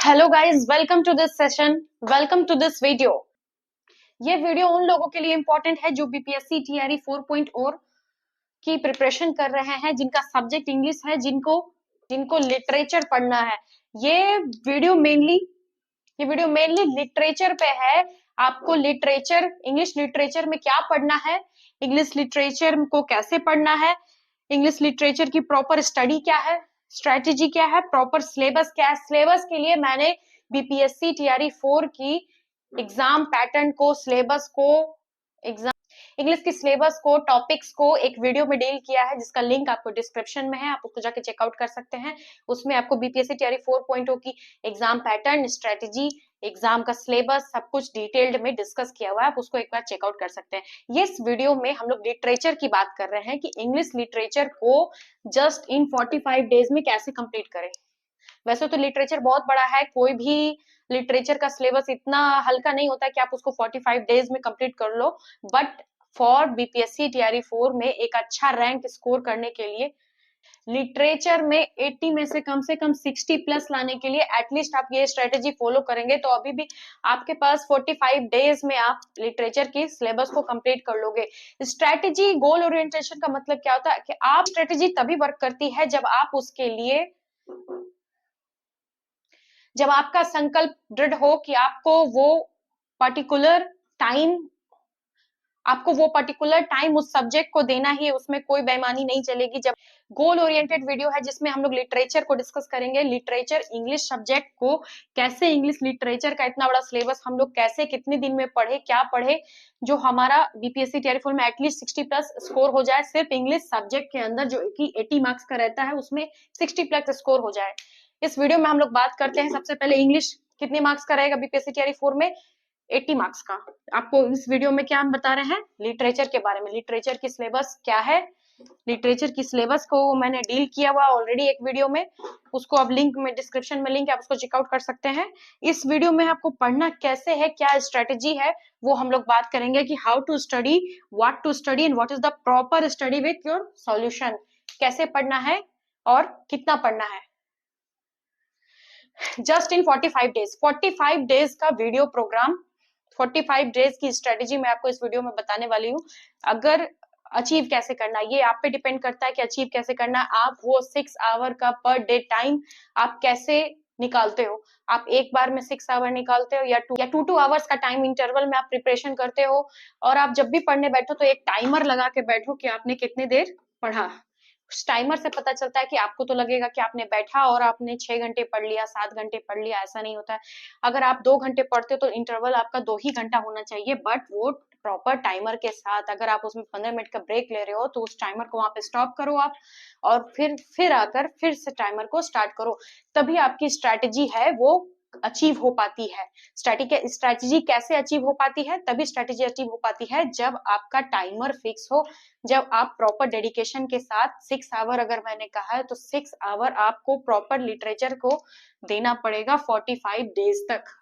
Hello guys, welcome to this session, welcome to this video. ये video उन लोगों के लिए इंपॉर्टेंट है जो बीपीएससी टीआरई 4.0 की प्रिपरेशन कर रहे हैं, जिनका सब्जेक्ट इंग्लिश है, जिनको जिनको लिटरेचर पढ़ना है। ये वीडियो मेनली ये वीडियो मेनली लिटरेचर पे है। आपको लिटरेचर, इंग्लिश लिटरेचर में क्या पढ़ना है, इंग्लिश लिटरेचर को कैसे पढ़ना है, इंग्लिश लिटरेचर की प्रॉपर स्टडी क्या है, स्ट्रेटेजी क्या है, प्रॉपर सिलेबस क्या है। सिलेबस के लिए मैंने बीपीएससी टीआरई 4 की एग्जाम पैटर्न को, सिलेबस को, एग्जाम इंग्लिश की सिलेबस को, टॉपिक्स को एक वीडियो में डील किया है, जिसका लिंक आपको डिस्क्रिप्शन में है, आप उसको जाके चेकआउट कर सकते हैं। उसमें आपको बीपीएससी टीआरई 4.0 की एग्जाम पैटर्न, स्ट्रेटेजी, एग्जाम का सिलेबस सब कुछ डिटेल्ड में डिस्कस किया हुआ है, आप उसको एक बार चेकआउट कर सकते हैं। ये इस वीडियो में हम लोग लिटरेचर की बात कर रहे हैं कि इंग्लिश लिटरेचर को जस्ट इन 45 डेज में कैसे कंप्लीट करें। वैसे तो लिटरेचर बहुत बड़ा है, कोई भी लिटरेचर का सिलेबस इतना हल्का नहीं होता कि आप उसको 45 डेज में कंप्लीट कर लो, बट फॉर बीपीएससी टीआरई 4 में एक अच्छा रैंक स्कोर करने के लिए लिटरेचर में 80 में से कम 60 प्लस लाने के लिए एटलीस्ट आप ये स्ट्रेटेजी फॉलो करेंगे तो अभी भी आपके पास 45 डेज में आप लिटरेचर की सिलेबस को कंप्लीट कर लोगे। स्ट्रेटेजी, गोल ओरिएंटेशन का मतलब क्या होता है कि आप स्ट्रेटेजी तभी वर्क करती है जब आपका संकल्प दृढ़ हो कि पर्टिकुलर टाइम आपको वो पर्टिकुलर टाइम उस सब्जेक्ट को देना ही है, उसमें कोई बेईमानी नहीं चलेगी। जब गोल ओरिएंटेड वीडियो है जिसमें हम लोग लिटरेचर को डिस्कस करेंगे, लिटरेचर इंग्लिश सब्जेक्ट को कैसे, इंग्लिश लिटरेचर का इतना बड़ा सिलेबस हम लोग कैसे कितने दिन में पढ़े, क्या पढ़े, जो हमारा बीपीएससी टीआरई 4 में एटलीस्ट 60 प्लस स्कोर हो जाए। सिर्फ इंग्लिश सब्जेक्ट के अंदर जो कि 80 मार्क्स का रहता है उसमें 60 प्लस स्कोर हो जाए। इस वीडियो में हम लोग बात करते हैं सबसे पहले इंग्लिश कितने मार्क्स का रहेगा बीपीएससी टीआरई 4 में, 80 मार्क्स का। आपको इस वीडियो में क्या हम बता रहे हैं, लिटरेचर के बारे में, लिटरेचर की सिलेबस क्या है। लिटरेचर की सिलेबस को मैंने डील किया हुआ ऑलरेडी एक वीडियो में, उसको आप लिंक में, डिस्क्रिप्शन में लिंक है, आप उसको चेकआउट कर सकते हैं। इस वीडियो में आपको पढ़ना कैसे है, क्या स्ट्रेटेजी है, वो हम लोग बात करेंगे कि how to study, what to study and what is the proper study with your solution. कैसे पढ़ना है और कितना पढ़ना है। जस्ट इन 45 डेज का वीडियो प्रोग्राम, 45 डेज की स्ट्रेटेजी मैं आपको इस वीडियो में बताने वाली हूँ। अगर अचीव कैसे करना, ये आप पे डिपेंड करता है कि अचीव कैसे करना। आप वो 6 आवर का पर डे टाइम आप कैसे निकालते हो। आप एक बार में 6 आवर निकालते हो या 2 आवर्स का टाइम इंटरवल में आप प्रिपरेशन करते हो, और आप जब भी पढ़ने बैठो तो एक टाइमर लगा के बैठो कि आपने कितने देर पढ़ा। टाइमर से पता चलता है कि आपको तो लगेगा कि आपने बैठा और आपने 6 घंटे पढ़ लिया, 7 घंटे पढ़ लिया, ऐसा नहीं होता है। अगर आप 2 घंटे पढ़ते हो तो इंटरवल आपका 2 ही घंटा होना चाहिए, बट वो प्रॉपर टाइमर के साथ। अगर आप उसमें 15 मिनट का ब्रेक ले रहे हो तो उस टाइमर को वहां पे स्टॉप करो आप, और फिर आकर फिर से टाइमर को स्टार्ट करो। तभी आपकी स्ट्रैटेजी है वो अचीव हो पाती है। स्ट्रैटेजी कैसे अचीव हो पाती है, तभी स्ट्रैटेजी अचीव हो पाती है जब आपका टाइमर फिक्स हो, जब आप प्रॉपर डेडिकेशन के साथ 6 आवर, अगर मैंने कहा है तो 6 आवर आपको प्रॉपर लिटरेचर को देना पड़ेगा 45 डेज तक।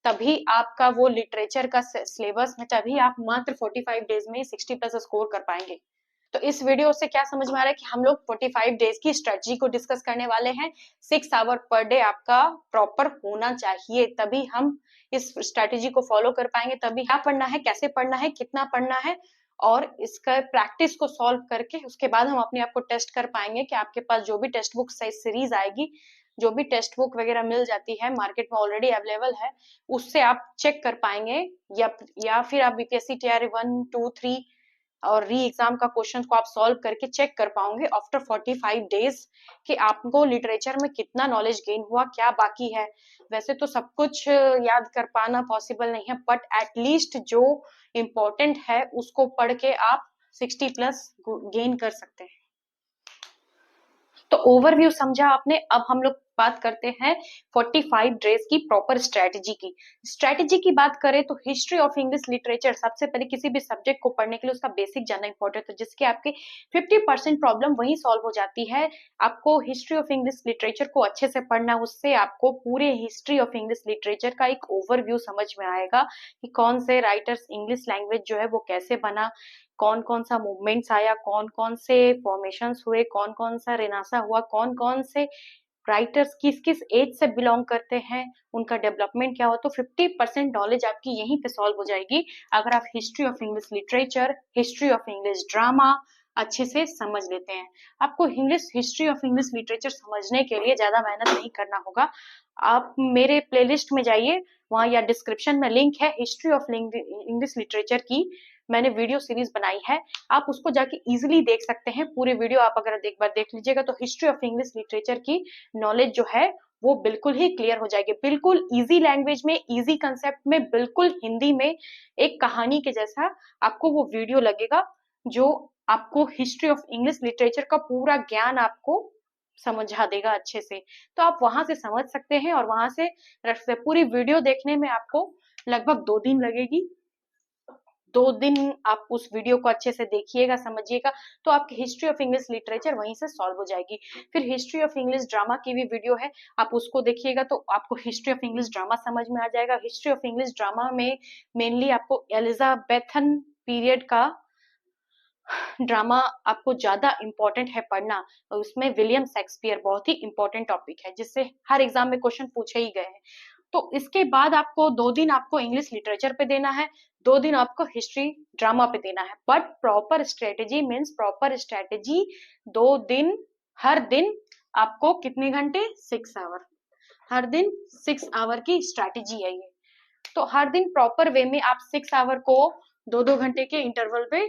तभी आपका वो लिटरेचर का सिलेबस में, तभी आप मात्र 45 डेज में 60 प्लस स्कोर कर पाएंगे। तो इस वीडियो से क्या समझ में आ रहा है कि हम लोग 45 डेज की स्ट्रेटजी को डिस्कस करने वाले हैं। 6 आवर पर डे आपका प्रॉपर होना चाहिए, तभी हम इस स्ट्रेटेजी को फॉलो कर पाएंगे। तभी क्या पढ़ना है, कैसे पढ़ना है, कितना पढ़ना है, और इसका प्रैक्टिस को सॉल्व करके उसके बाद हम अपने आप को टेस्ट कर पाएंगे कि आपके पास जो भी टेक्स्ट बुक सीरीज आएगी, जो भी टेक्स्ट बुक वगैरह मिल जाती है, मार्केट में ऑलरेडी अवेलेबल है, उससे आप चेक कर पाएंगे, या फिर आप बीपीएससी टीआरई 1, 2, 3 और री एग्जाम का क्वेश्चन को आप सॉल्व करके चेक कर पाओगे आफ्टर 45 डेज कि आपको लिटरेचर में कितना नॉलेज गेन हुआ, क्या बाकी है। वैसे तो सब कुछ याद कर पाना पॉसिबल नहीं है, बट एटलीस्ट जो इम्पोर्टेंट है उसको पढ़ के आप 60 प्लस गेन कर सकते हैं। तो ओवरव्यू समझा आपने। अब हम लोग बात करते हैं 45 डेज की प्रॉपर स्ट्रेटेजी की। स्ट्रेटेजी की बात करें तो हिस्ट्री ऑफ इंग्लिश लिटरेचर, सबसे पहले किसी भी सब्जेक्ट को पढ़ने के लिए उसका बेसिक जानना इंपॉर्टेंट है, जिसके आपके 50% प्रॉब्लम वहीं सॉल्व हो जाती है। आपको हिस्ट्री ऑफ इंग्लिश लिटरेचर को अच्छे से पढ़ना है, उससे आपको पूरे हिस्ट्री ऑफ इंग्लिश लिटरेचर का एक ओवरव्यू समझ में आएगा कि कौन से राइटर्स, इंग्लिश लैंग्वेज जो है वो कैसे बना, कौन कौन सा मूवमेंट्स आया, कौन कौन से फॉर्मेशंस हुए, कौन कौन सा रेनासा हुआ, कौन कौन से राइटर्स किस किस एज से बिलोंग करते हैं, उनका डेवलपमेंट क्या हो, तो 50% नॉलेज आपकी यहीं पे सॉल्व हो जाएगी अगर आप history of English literature, history of English drama अच्छे से समझ लेते हैं। आपको English history of English literature समझने के लिए ज्यादा मेहनत नहीं करना होगा। आप मेरे प्लेलिस्ट में जाइए, वहां या डिस्क्रिप्शन में लिंक है हिस्ट्री ऑफ इंग्लिश लिटरेचर की, मैंने वीडियो सीरीज बनाई है, आप उसको जाके इजीली देख सकते हैं। पूरे वीडियो आप अगर एक बार देख लीजिएगा तो हिस्ट्री ऑफ इंग्लिश लिटरेचर की नॉलेज जो है वो बिल्कुल ही क्लियर हो जाएगी, बिल्कुल इजी लैंग्वेज में, इजी कंसेप्ट में, बिल्कुल हिंदी में, एक कहानी के जैसा आपको वो वीडियो लगेगा, जो आपको हिस्ट्री ऑफ इंग्लिश लिटरेचर का पूरा ज्ञान आपको समझा देगा अच्छे से। तो आप वहां से समझ सकते हैं और वहां से रख सकते। पूरी वीडियो देखने में आपको लगभग 2 दिन लगेगी। 2 दिन आप उस वीडियो को अच्छे से देखिएगा, समझिएगा, तो आपकी हिस्ट्री ऑफ इंग्लिश लिटरेचर वहीं से सॉल्व हो जाएगी। फिर हिस्ट्री ऑफ इंग्लिश ड्रामा की भी वीडियो है, आप उसको देखिएगा तो आपको हिस्ट्री ऑफ इंग्लिश ड्रामा समझ में आ जाएगा। हिस्ट्री ऑफ इंग्लिश ड्रामा में मेनली आपको एलिजाबेथन पीरियड का ड्रामा आपको ज्यादा इंपॉर्टेंट है पढ़ना, और उसमें विलियम शेक्सपियर बहुत ही इंपॉर्टेंट टॉपिक है, जिससे हर एग्जाम में क्वेश्चन पूछे ही गए हैं। तो इसके बाद आपको 2 दिन आपको इंग्लिश लिटरेचर पे देना है, 2 दिन आपको हिस्ट्री ड्रामा पे देना है। But proper strategy means proper strategy, 2 दिन, हर दिन आपको कितने घंटे, 6 आवर, हर दिन 6 आवर की स्ट्रेटेजी है ये। तो हर दिन प्रॉपर वे में आप 6 आवर को 2-2 घंटे के इंटरवल पे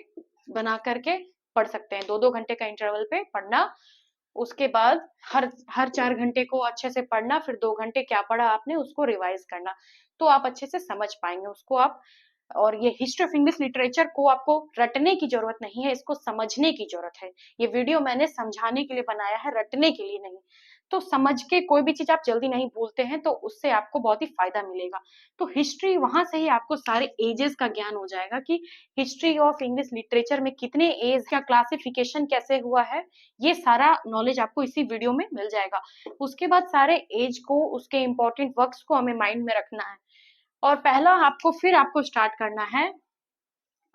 बना करके पढ़ सकते हैं, 2-2 घंटे का इंटरवल पे पढ़ना। उसके बाद हर हर 4 घंटे को अच्छे से पढ़ना, फिर 2 घंटे क्या पढ़ा आपने उसको रिवाइज करना, तो आप अच्छे से समझ पाएंगे उसको आप। और ये हिस्ट्री ऑफ इंग्लिश लिटरेचर को आपको रटने की जरूरत नहीं है, इसको समझने की जरूरत है। ये वीडियो मैंने समझाने के लिए बनाया है, रटने के लिए नहीं। तो समझ के कोई भी चीज आप जल्दी नहीं भूलते हैं, तो उससे आपको बहुत ही फायदा मिलेगा। तो हिस्ट्री वहां से ही आपको सारे एजेस का ज्ञान हो जाएगा कि हिस्ट्री ऑफ इंग्लिश लिटरेचर में कितने एज का क्लासिफिकेशन कैसे हुआ है, ये सारा नॉलेज आपको इसी वीडियो में मिल जाएगा। उसके बाद सारे एज को, उसके इंपॉर्टेंट वर्क्स को हमें माइंड में रखना है। और पहला आपको स्टार्ट करना है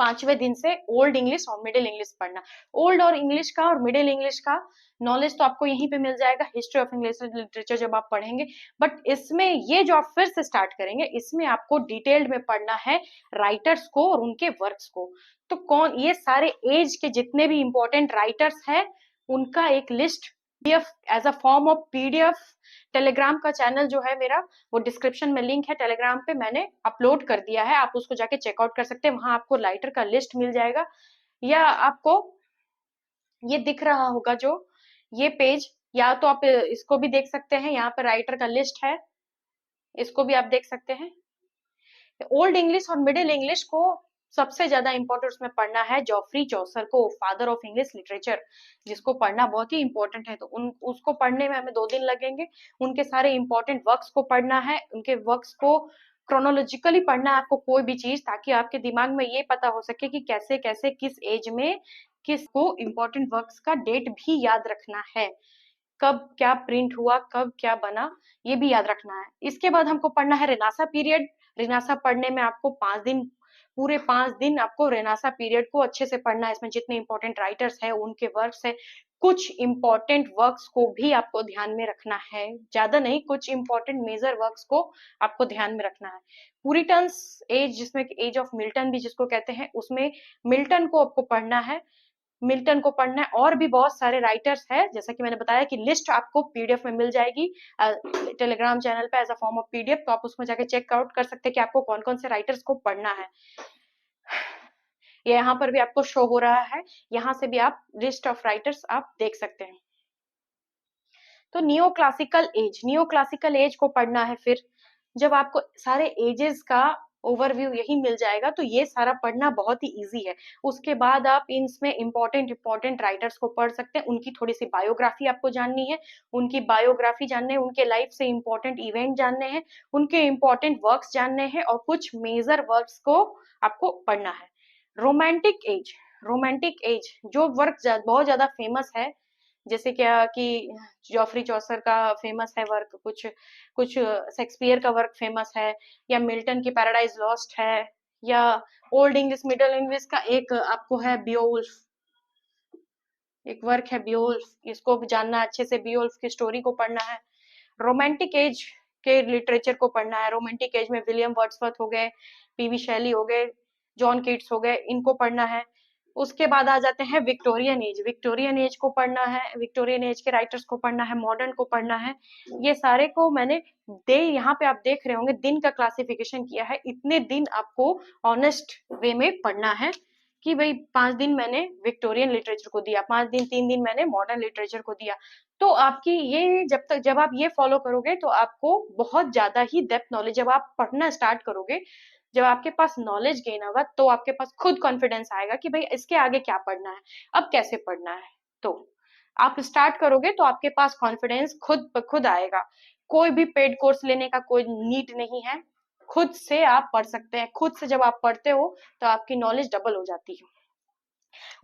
5वें दिन से ओल्ड इंग्लिश और मिडिल इंग्लिश पढ़ना। ओल्ड और इंग्लिश का और मिडिल इंग्लिश का नॉलेज तो आपको यहीं पे मिल जाएगा हिस्ट्री ऑफ इंग्लिश लिटरेचर जब आप पढ़ेंगे। बट इसमें ये जो आप फिर से स्टार्ट करेंगे, इसमें आपको डिटेल्ड में पढ़ना है राइटर्स को और उनके वर्क्स को। तो कौन, ये सारे एज के जितने भी इंपॉर्टेंट राइटर्स हैं उनका एक list PDF, as a form of PDF, Telegram का चैनल जो है मेरा, वो डिस्क्रिप्शन में लिंक है, टेलीग्राम पे मैंने अपलोड कर दिया है, आप उसको जाके चेकआउट कर सकते हैं। वहां आपको राइटर का लिस्ट मिल जाएगा, या आपको ये दिख रहा होगा जो ये पेज, या तो आप इसको भी देख सकते हैं, यहाँ पे राइटर का लिस्ट है, इसको भी आप देख सकते हैं। ओल्ड इंग्लिश और मिडिल इंग्लिश को सबसे ज्यादा इंपॉर्टेंट उसमें पढ़ना है जॉफ्री चौसर को, फादर ऑफ इंग्लिश लिटरेचर, जिसको पढ़ना बहुत ही इंपॉर्टेंट है। तो उसको पढ़ने में हमें 2 दिन लगेंगे। उनके सारे इंपॉर्टेंट वर्क्स को पढ़ना है, उनके वर्क्स को क्रोनोलॉजिकली पढ़ना है आपको, कोई भी चीज, ताकि आपके दिमाग में ये पता हो सके कि कैसे कैसे किस एज में किसको इंपॉर्टेंट वर्क्स का डेट भी याद रखना है, कब क्या प्रिंट हुआ, कब क्या बना, ये भी याद रखना है। इसके बाद हमको पढ़ना है रेनासा पीरियड। रेनासा पढ़ने में आपको 5 दिन, पूरे 5 दिन आपको रेनासा पीरियड को अच्छे से पढ़ना है। इसमें जितने इंपॉर्टेंट राइटर्स है, उनके वर्क्स है, कुछ इंपॉर्टेंट वर्क्स को भी आपको ध्यान में रखना है, ज्यादा नहीं, कुछ इंपॉर्टेंट मेजर वर्क्स को आपको ध्यान में रखना है। पुरिटन्स एज, जिसमें एज ऑफ मिल्टन भी जिसको कहते हैं, उसमें मिल्टन को आपको पढ़ना है, मिल्टन को पढ़ना है। और भी बहुत सारे राइटर्स हैं, जैसा कि मैंने बताया कि लिस्ट आपको पीडीएफ में मिल जाएगी टेलीग्राम चैनल पे as a form of PDF, तो आप उसमें जाके चेक आउट कर सकते हैं कि आपको कौन कौन से राइटर्स को पढ़ना है। ये यहाँ पर भी आपको शो हो रहा है, यहाँ से भी आप लिस्ट ऑफ राइटर्स आप देख सकते हैं। तो नियो क्लासिकल एज को पढ़ना है। फिर जब आपको सारे एजेस का ओवरव्यू यही मिल जाएगा, तो ये सारा पढ़ना बहुत ही इजी है। उसके बाद आप इसमें इंपॉर्टेंट राइटर्स को पढ़ सकते हैं, उनकी थोड़ी सी बायोग्राफी आपको जाननी है, उनकी बायोग्राफी जानने, उनके लाइफ से इंपॉर्टेंट इवेंट जानने हैं, उनके इंपॉर्टेंट वर्क्स जानने हैं, और कुछ मेजर वर्क्स को आपको पढ़ना है। रोमांटिक एज जो वर्क बहुत ज्यादा फेमस है, जैसे क्या कि जॉफ्री चौसर का फेमस है वर्क, कुछ कुछ शेक्सपियर का वर्क फेमस है, या मिल्टन की पैराडाइज लॉस्ट है, या ओल्ड इंग्लिश मिडिल इंग्लिश का एक आपको है बियोल्फ, एक वर्क है बियोल्फ, इसको भी जानना अच्छे से, बियोल्फ की स्टोरी को पढ़ना है। रोमांटिक एज के लिटरेचर को पढ़ना है। रोमांटिक एज में विलियम वर्ड्सवर्थ हो गए, पीवी शैली हो गए, जॉन कीट्स हो गए, इनको पढ़ना है। उसके बाद आ जाते हैं विक्टोरियन एज। विक्टोरियन एज को पढ़ना है, विक्टोरियन एज के राइटर्स को पढ़ना है, मॉडर्न को पढ़ना है। ये सारे को मैंने यहाँ पे आप देख रहे होंगे दिन का क्लासिफिकेशन किया है। इतने दिन आपको ऑनेस्ट वे में पढ़ना है कि भाई 5 दिन मैंने विक्टोरियन लिटरेचर को दिया, 5 दिन 3 दिन मैंने मॉडर्न लिटरेचर को दिया। तो आपकी ये जब आप ये फॉलो करोगे तो आपको बहुत ज्यादा ही डेप्थ नॉलेज, जब आप पढ़ना स्टार्ट करोगे, जब आपके पास नॉलेज गेन होगा तो आपके पास खुद कॉन्फिडेंस आएगा कि भाई इसके आगे क्या पढ़ना है, अब कैसे पढ़ना है। तो आप स्टार्ट करोगे तो आपके पास कॉन्फिडेंस खुद ब खुद आएगा। कोई भी पेड कोर्स लेने का कोई नीड नहीं है, खुद से आप पढ़ सकते हैं। खुद से जब आप पढ़ते हो तो आपकी नॉलेज डबल हो जाती है।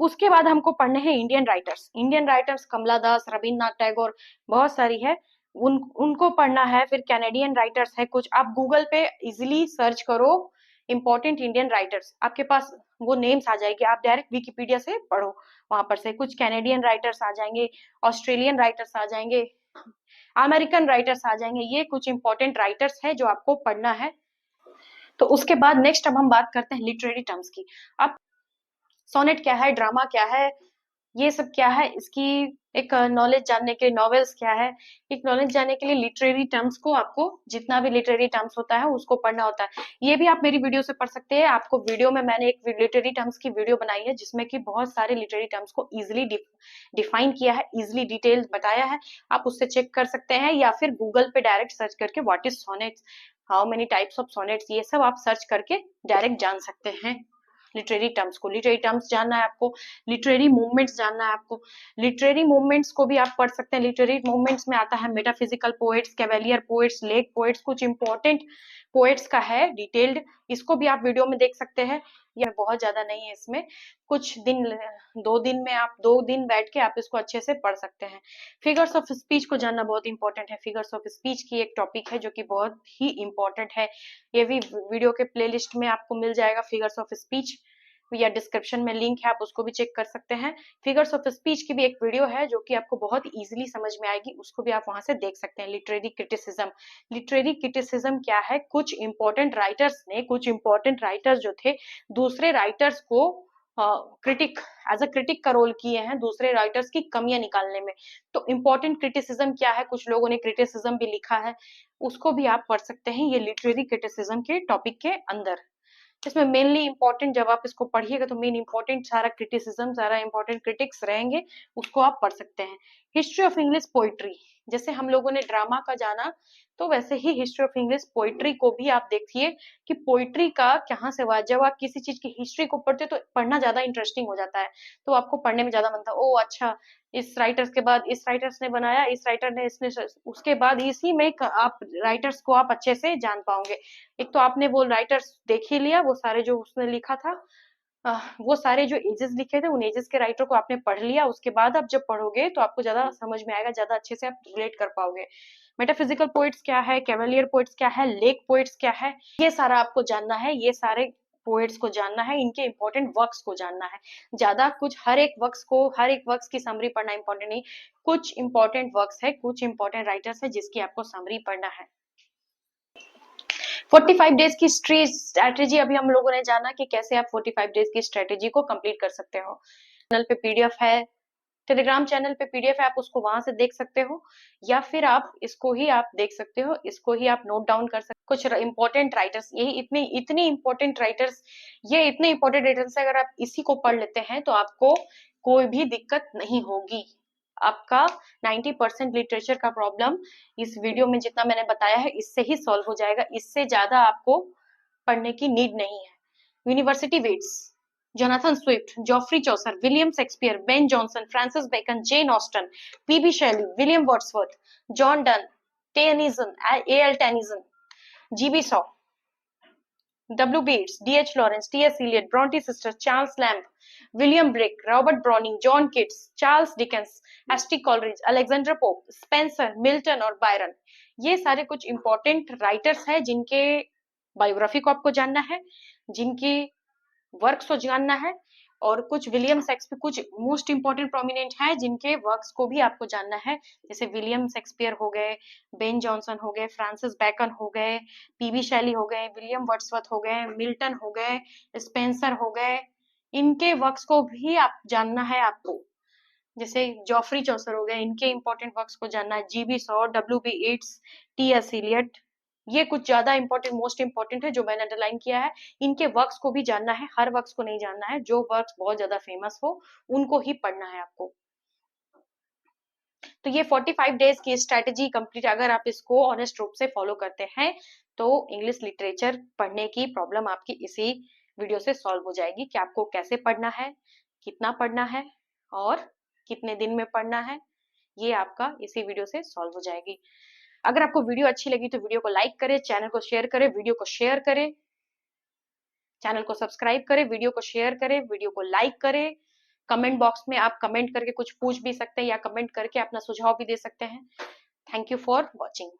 उसके बाद हमको पढ़ने हैं इंडियन राइटर्स। इंडियन राइटर्स कमला दास, रविन्द्रनाथ टैगोर, बहुत सारी है, उनको पढ़ना है। फिर कैनेडियन राइटर्स है कुछ, आप गूगल पे इजिली सर्च करो इंपॉर्टेंट इंडियन राइटर्स, आपके पास वो नेम्स आ जाएगी, आप डायरेक्ट विकिपीडिया से पढ़ो, वहां पर से कुछ कैनेडियन राइटर्स आ जाएंगे, ऑस्ट्रेलियन राइटर्स आ जाएंगे, अमेरिकन राइटर्स आ जाएंगे। ये कुछ इंपॉर्टेंट राइटर्स है जो आपको पढ़ना है। तो उसके बाद नेक्स्ट अब हम बात करते हैं लिटरेरी टर्म्स की। अब सोनेट क्या है, ड्रामा क्या है, ये सब क्या है, इसकी एक नॉलेज जानने के लिए, नॉवेल्स क्या है, एक नॉलेज जानने के लिए लिटरेरी टर्म्स को आपको, जितना भी लिटरेरी टर्म्स होता है उसको पढ़ना होता है। ये भी आप मेरी वीडियो से पढ़ सकते हैं। आपको वीडियो में मैंने एक लिटरेरी टर्म्स की वीडियो बनाई है जिसमें कि बहुत सारे लिटरेरी टर्म्स को इजिली डिफाइन किया है, इजिली डिटेल बताया है, आप उससे चेक कर सकते हैं। या फिर गूगल पे डायरेक्ट सर्च करके what is sonnets, how many types of sonnets, ये सब आप सर्च करके डायरेक्ट जान सकते हैं लिटरेरी टर्म्स को। लिटरेरी टर्म्स जानना है आपको, लिटरेरी मूवमेंट्स जानना है आपको, लिटरेरी मूवमेंट्स को भी आप पढ़ सकते हैं। लिटरेरी मूवमेंट्स में आता है metaphysical poets, cavalier poets, lake poets, कुछ इंपॉर्टेंट पोएट्स का है डिटेल्ड, इसको भी आप वीडियो में देख सकते हैं। यह बहुत ज्यादा नहीं है, इसमें कुछ दिन, 2 दिन में आप 2 दिन बैठ के आप इसको अच्छे से पढ़ सकते हैं। फिगर्स ऑफ स्पीच को जानना बहुत इंपॉर्टेंट है। फिगर्स ऑफ स्पीच की एक टॉपिक है जो कि बहुत ही इंपॉर्टेंट है, ये भी वीडियो के प्लेलिस्ट में आपको मिल जाएगा। फिगर्स ऑफ स्पीच या डिस्क्रिप्शन में लिंक है, आप उसको भी चेक कर सकते हैं। फिगर्स ऑफ स्पीच की भी एक वीडियो है जो कि आपको बहुत इजीली समझ में आएगी, उसको भी आप वहां से देख सकते हैं। लिटरेरी क्रिटिसिज्म, लिटरेरी क्रिटिसिज्म क्या है, कुछ इंपॉर्टेंट राइटर्स ने, कुछ इंपॉर्टेंट राइटर्स जो थे दूसरे राइटर्स को क्रिटिक, एज अ क्रिटिक का रोल किए हैं दूसरे राइटर्स की कमियां निकालने में। तो इंपॉर्टेंट क्रिटिसिज्म क्या है, कुछ लोगों ने क्रिटिसिज्म भी लिखा है, उसको भी आप पढ़ सकते हैं ये लिटरेरी क्रिटिसिज्म के टॉपिक के अंदर। इसमें मेनली इंपॉर्टेंट, जब आप इसको पढ़िएगा तो मेन इंपॉर्टेंट सारा क्रिटिसिज्म, सारा इंपॉर्टेंट क्रिटिक्स रहेंगे, उसको आप पढ़ सकते हैं। हिस्ट्री ऑफ इंग्लिश पोइट्री, जैसे हम लोगों ने ड्रामा का जाना तो वैसे ही हिस्ट्री ऑफ इंग्लिश पोइट्री को भी आप देखिए कि पोइट्री का कहाँ से हुआ। जब आप किसी चीज की हिस्ट्री को पढ़ते हो तो पढ़ना ज्यादा इंटरेस्टिंग हो जाता है, तो आपको पढ़ने में ज्यादा मन था, ओ अच्छा इस राइटर्स के बाद इस राइटर्स ने बनाया, इस राइटर ने इसने, उसके बाद इसी में आप राइटर्स को आप अच्छे से जान पाओगे। एक तो आपने वो राइटर्स देख ही लिया, वो सारे जो उसने लिखा था, वो सारे जो एजेस लिखे थे उन एजेस के राइटर को आपने पढ़ लिया, उसके बाद आप जब पढ़ोगे तो आपको ज्यादा समझ में आएगा, ज्यादा अच्छे से आप रिलेट कर पाओगे। मेटाफिजिकल पोइट्स क्या है, कैवेलियर पोइट्स क्या है, लेक पोइट्स क्या है, ये सारा आपको जानना है। ये सारे पोएट्स को जानना है, इनके इंपॉर्टेंट वर्क्स को जानना है। ज्यादा कुछ हर एक वर्क्स को, हर एक वर्क्स की समरी पढ़ना इंपॉर्टेंट नहीं, कुछ इंपॉर्टेंट वर्क्स है, कुछ इंपॉर्टेंट राइटर्स है जिसकी आपको समरी पढ़ना है। 45 डेज की स्ट्रेटेजी अभी हम लोगों ने जाना कि कैसे आप 45 डेज की स्ट्रेटेजी को कंप्लीट कर सकते हो। चैनल पे पीडीएफ है, टेलीग्राम चैनल पे पीडीएफ है, आप उसको वहां से देख सकते हो, या फिर आप इसको ही आप देख सकते हो, इसको ही आप नोट डाउन कर सकते हो। कुछ इंपॉर्टेंट राइटर्स, यही इतने इतने इंपॉर्टेंट राइटर्स, ये इतने इंपॉर्टेंट राइटर्स है, अगर आप इसी को पढ़ लेते हैं तो आपको कोई भी दिक्कत नहीं होगी। आपका 90% लिटरेचर का प्रॉब्लम इस वीडियो में जितना मैंने बताया है इससे ही सॉल्व हो जाएगा, इससे ज्यादा आपको पढ़ने की नीड नहीं है। University wits, Jonathan Swift, Geoffrey Chaucer, William Shakespeare, Ben Jonson, Francis Bacon, Jane Austen, PB Shelley, William Wordsworth, John Donne, Tennyson, AL Tennyson, GB Shaw, W. Bates, D.H. Lawrence, T.S. Eliot, Bronte sisters, Charles Lamb, William Blake, Robert Browning, John Keats, Charles Dickens, H.T. Coleridge, Alexander Pope, Spencer, Milton और Byron, ये सारे कुछ important writers हैं जिनके biography को आपको जानना है, जिनकी वर्क्स को जानना है, और कुछ विलियम शेक्सपियर, कुछ मोस्ट इंपॉर्टेंट प्रोमिनेंट है जिनके वर्क्स को भी आपको जानना है, जैसे विलियम शेक्सपियर हो गए, बेन जॉनसन हो गए, फ्रांसिस बैकन हो गए, पीबी शैली हो गए, विलियम वर्ड्सवर्थ हो गए, मिल्टन हो गए, स्पेंसर हो गए, इनके वर्क्स को भी आप जानना है आपको। जैसे जॉफ्री चौसर हो गए, इनके इंपॉर्टेंट वर्क्स को जानना है, G B Shaw, W B Yeats, T S Eliot, ये कुछ ज्यादा इंपॉर्टेंट, मोस्ट इंपॉर्टेंट है जो मैंने अंडरलाइन किया है। इनके वर्क्स को भी जानना है, हर वर्क्स को नहीं जानना है, जो वर्क्स बहुत ज्यादा फेमस हो उनको ही पढ़ना है आपको। तो ये 45 डेज की स्ट्रेटेजी कंप्लीट, अगर आप इसको ऑनेस्ट रूप से फॉलो करते हैं तो इंग्लिश लिटरेचर पढ़ने की प्रॉब्लम आपकी इसी वीडियो से सॉल्व हो जाएगी, कि आपको कैसे पढ़ना है, कितना पढ़ना है और कितने दिन में पढ़ना है, ये आपका इसी वीडियो से सॉल्व हो जाएगी। अगर आपको वीडियो अच्छी लगी तो वीडियो को लाइक करें, चैनल को शेयर करें, वीडियो को शेयर करें, चैनल को सब्सक्राइब करें, वीडियो को शेयर करें, वीडियो को लाइक करें। कमेंट बॉक्स में आप कमेंट करके कुछ पूछ भी सकते हैं या कमेंट करके अपना सुझाव भी दे सकते हैं। Thank you for watching.